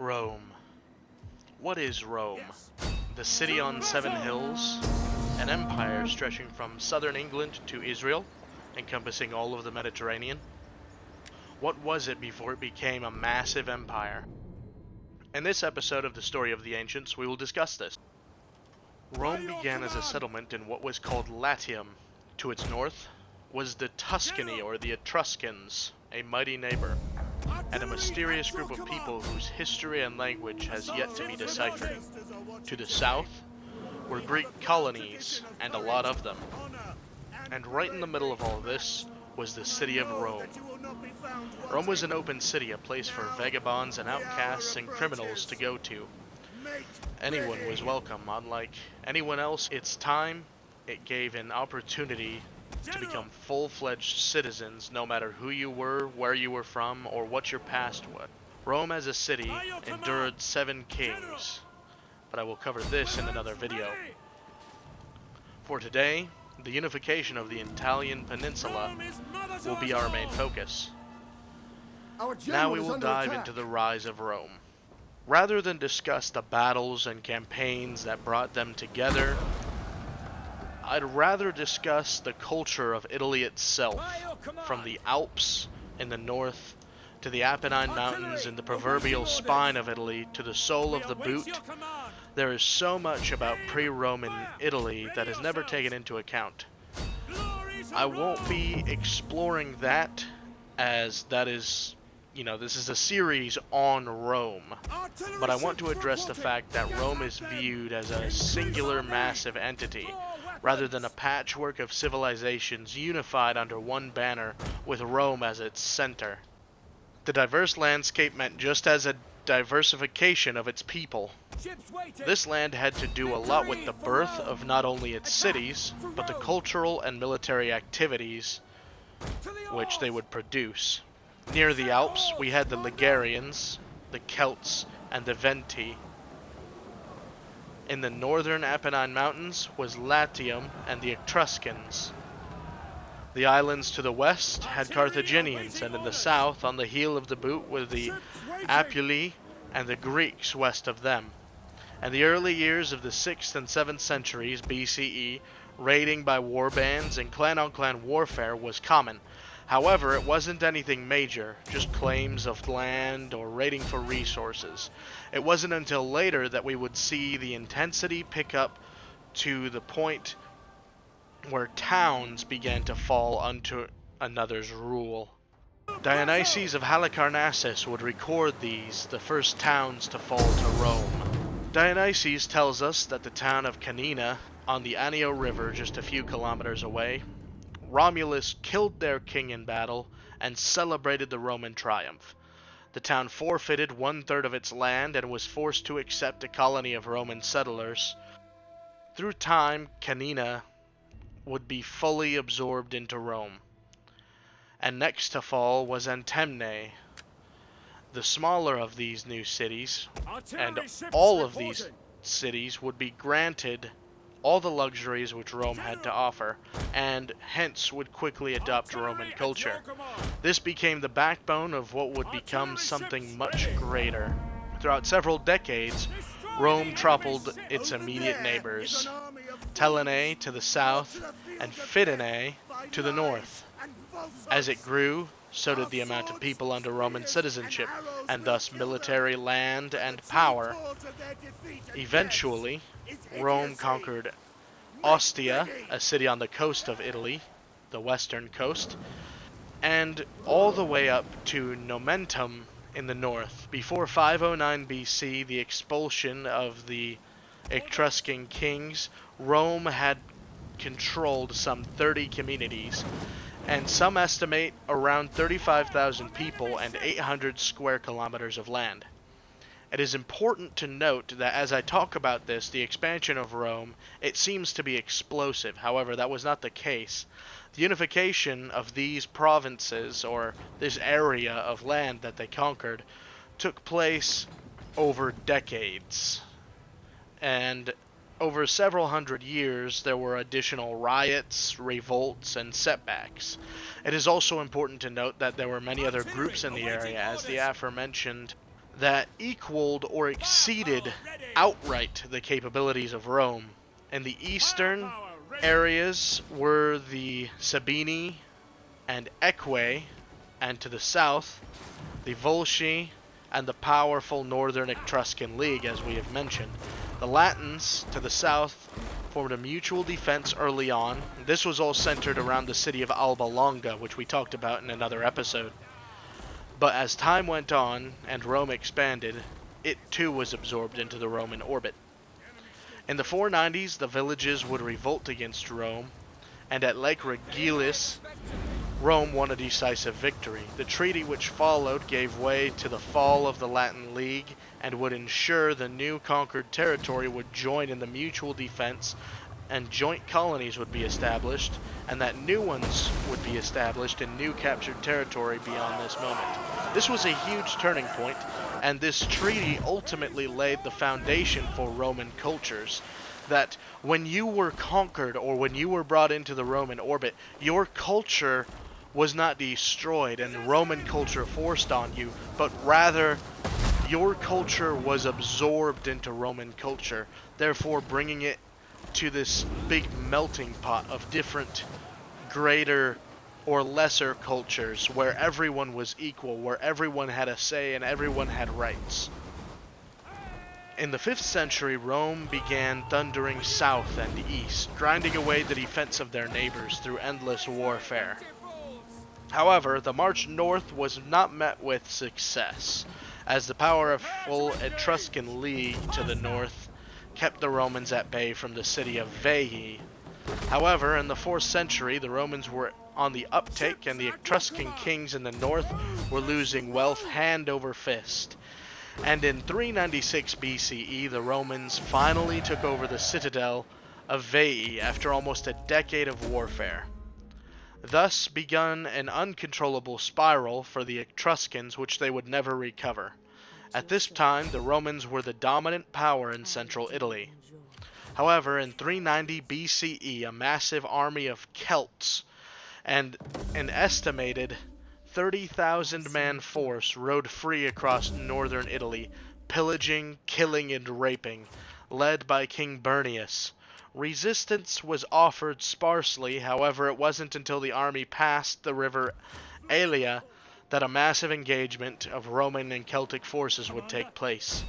Rome. What is Rome? The city on 7 hills, an empire stretching from southern England to Israel, encompassing all of the Mediterranean. What was it before it became a massive empire? In this episode of the Story of the Ancients, we will discuss this. Rome began as a settlement in what was called Latium. To its north was the Tuscany, or the Etruscans, a mighty neighbor, and a mysterious group of people whose history and language has yet to be deciphered. To the south were Greek colonies, and a lot of them. And right in the middle of all this was the city of Rome. Rome was an open city, a place for vagabonds and outcasts and criminals to go to. Anyone was welcome. Unlike anyone else its time, it gave an opportunity to become full-fledged citizens no matter who you were, where you were from, or what your past was. Rome as a city endured 7 kings, but I will cover this in another video. For today, the unification of the Italian peninsula will be our main focus. Now we will dive into the rise of Rome. Rather than discuss the battles and campaigns that brought them together, I'd rather discuss the culture of Italy itself, from the Alps in the north to the Apennine Mountains in the proverbial spine of Italy to the sole of the boot. There is so much about pre-Roman Italy that is never taken into account. I won't be exploring that, as that is, this is a series on Rome, but I want to address the fact that Rome is viewed as a singular massive entity, rather than a patchwork of civilizations unified under one banner with Rome as its center. The diverse landscape meant just as a diversification of its people. This land had to do a lot with the birth of not only its cities, but the cultural and military activities which they would produce. Near the Alps, we had the Ligurians, the Celts, and the Venti. In the northern Apennine Mountains was Latium and the Etruscans. The islands to the west had Carthaginians, and in the south, on the heel of the boot, were the Apuli and the Greeks west of them. And the early years of the 6th and 7th centuries BCE, raiding by war bands and clan-on-clan warfare was common. However, it wasn't anything major, just claims of land or raiding for resources. It wasn't until later that we would see the intensity pick up to the point where towns began to fall under another's rule. Dionysius of Halicarnassus would record these, the first towns to fall to Rome. Dionysius tells us that the town of Canina, on the Anio River just a few kilometers away, Romulus killed their king in battle and celebrated the Roman triumph. The town forfeited 1/3 of its land and was forced to accept a colony of Roman settlers. Through time, Canina would be fully absorbed into Rome. And next to fall was Antemnae, the smaller of these new cities, and all of these cities would be granted all the luxuries which Rome had to offer, and hence would quickly adopt Roman culture. This became the backbone of what would become something much greater. Throughout several decades, Rome toppled its immediate neighbors, Telene to the south and Fidenae to the north. As it grew, so did the amount of people under Roman citizenship, and thus military, land, and power. Eventually, Rome conquered Ostia, a city on the coast of Italy, the western coast, and all the way up to Nomentum in the north. Before 509 BC, the expulsion of the Etruscan kings, Rome had controlled some 30 communities, and some estimate around 35,000 people and 800 square kilometers of land. It is important to note that as I talk about this, the expansion of Rome, it seems to be explosive. However, that was not the case. The unification of these provinces, or this area of land that they conquered, took place over decades. And over several hundred years, there were additional riots, revolts, and setbacks. It is also important to note that there were many other groups in the area, as the aforementioned that equaled or exceeded outright the capabilities of Rome. In the eastern areas were the Sabini and Eque, and to the south, the Volsci and the powerful Northern Etruscan League, as we have mentioned. The Latins, to the south, formed a mutual defense early on. This was all centered around the city of Alba Longa, which we talked about in another episode. But as time went on and Rome expanded, it too was absorbed into the Roman orbit. In the 490s, the villages would revolt against Rome, and at Lake Regillus, Rome won a decisive victory. The treaty which followed gave way to the fall of the Latin League and would ensure the new conquered territory would join in the mutual defense, and joint colonies would be established, and that new ones would be established in new captured territory beyond this moment. This was a huge turning point, and this treaty ultimately laid the foundation for Roman cultures. That when you were conquered or when you were brought into the Roman orbit, your culture was not destroyed and Roman culture forced on you, but rather your culture was absorbed into Roman culture, therefore bringing it to this big melting pot of different greater or lesser cultures where everyone was equal, where everyone had a say and everyone had rights. In the 5th century, Rome began thundering south and east, grinding away the defense of their neighbors through endless warfare. However, the march north was not met with success, as the powerful Etruscan League to the north kept the Romans at bay from the city of Veii. However, in the 4th century, the Romans were on the uptake, and the Etruscan kings in the north were losing wealth hand over fist. And in 396 BCE, the Romans finally took over the citadel of Veii after almost a decade of warfare. Thus begun an uncontrollable spiral for the Etruscans which they would never recover. At this time, the Romans were the dominant power in central Italy. However, in 390 BCE, a massive army of Celts and an estimated 30,000-man force rode free across northern Italy, pillaging, killing, and raping, led by King Bernius. Resistance was offered sparsely, however it wasn't until the army passed the river Alia that a massive engagement of Roman and Celtic forces would take place.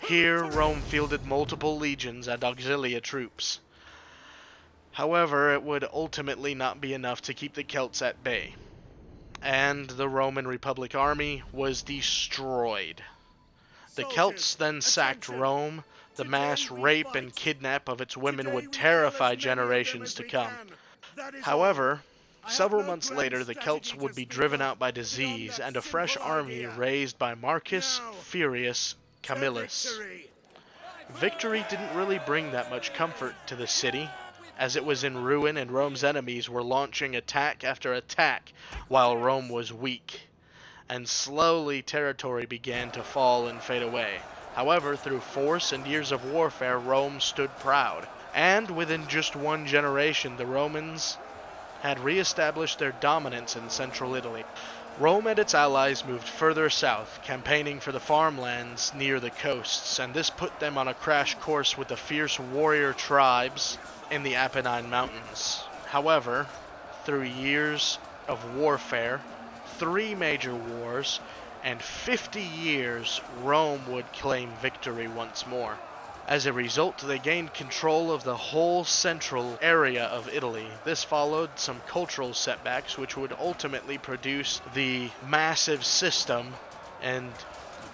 Here, Rome fielded multiple legions and auxilia troops. However, it would ultimately not be enough to keep the Celts at bay, and the Roman Republic army was destroyed. The Celts then sacked Rome. The mass rape and kidnap of its women would terrify generations to come. However, several months later, the Celts would be driven out by disease, and a fresh army raised by Marcus Furius Camillus. Victory didn't really bring that much comfort to the city, as it was in ruin and Rome's enemies were launching attack after attack while Rome was weak. And slowly territory began to fall and fade away. However, through force and years of warfare, Rome stood proud. And within just one generation, the Romans had re-established their dominance in central Italy. Rome and its allies moved further south, campaigning for the farmlands near the coasts, and this put them on a crash course with the fierce warrior tribes in the Apennine Mountains. However, through years of warfare, 3 major wars, and 50 years, Rome would claim victory once more. As a result, they gained control of the whole central area of Italy. This followed some cultural setbacks, which would ultimately produce the massive system and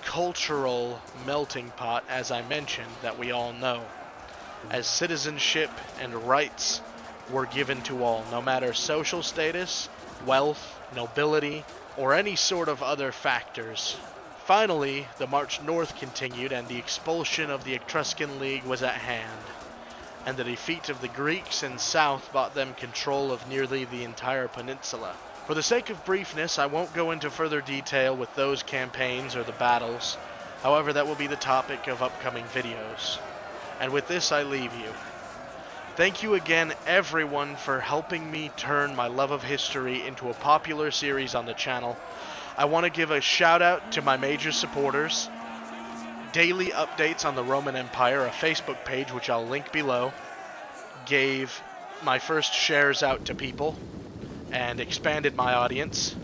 cultural melting pot, as I mentioned, that we all know, as citizenship and rights were given to all, no matter social status, wealth, nobility, or any sort of other factors. Finally, the march north continued, and the expulsion of the Etruscan League was at hand, and the defeat of the Greeks in south bought them control of nearly the entire peninsula. For the sake of briefness, I won't go into further detail with those campaigns or the battles. However, that will be the topic of upcoming videos. And with this, I leave you. Thank you again, everyone, for helping me turn my love of history into a popular series on the channel. I want to give a shout out to my major supporters, daily updates on the Roman Empire, a Facebook page which I'll link below, gave my first shares out to people and expanded my audience.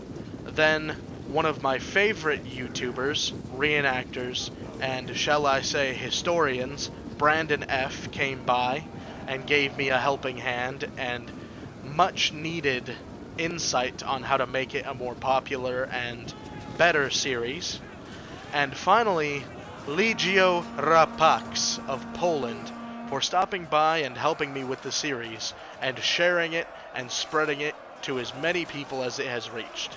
Then one of my favorite YouTubers, reenactors, and shall I say historians, Brandon F, came by and gave me a helping hand and much needed insight on how to make it a more popular and better series. And finally, Legio Rapax of Poland for stopping by and helping me with the series and sharing it and spreading it to as many people as it has reached.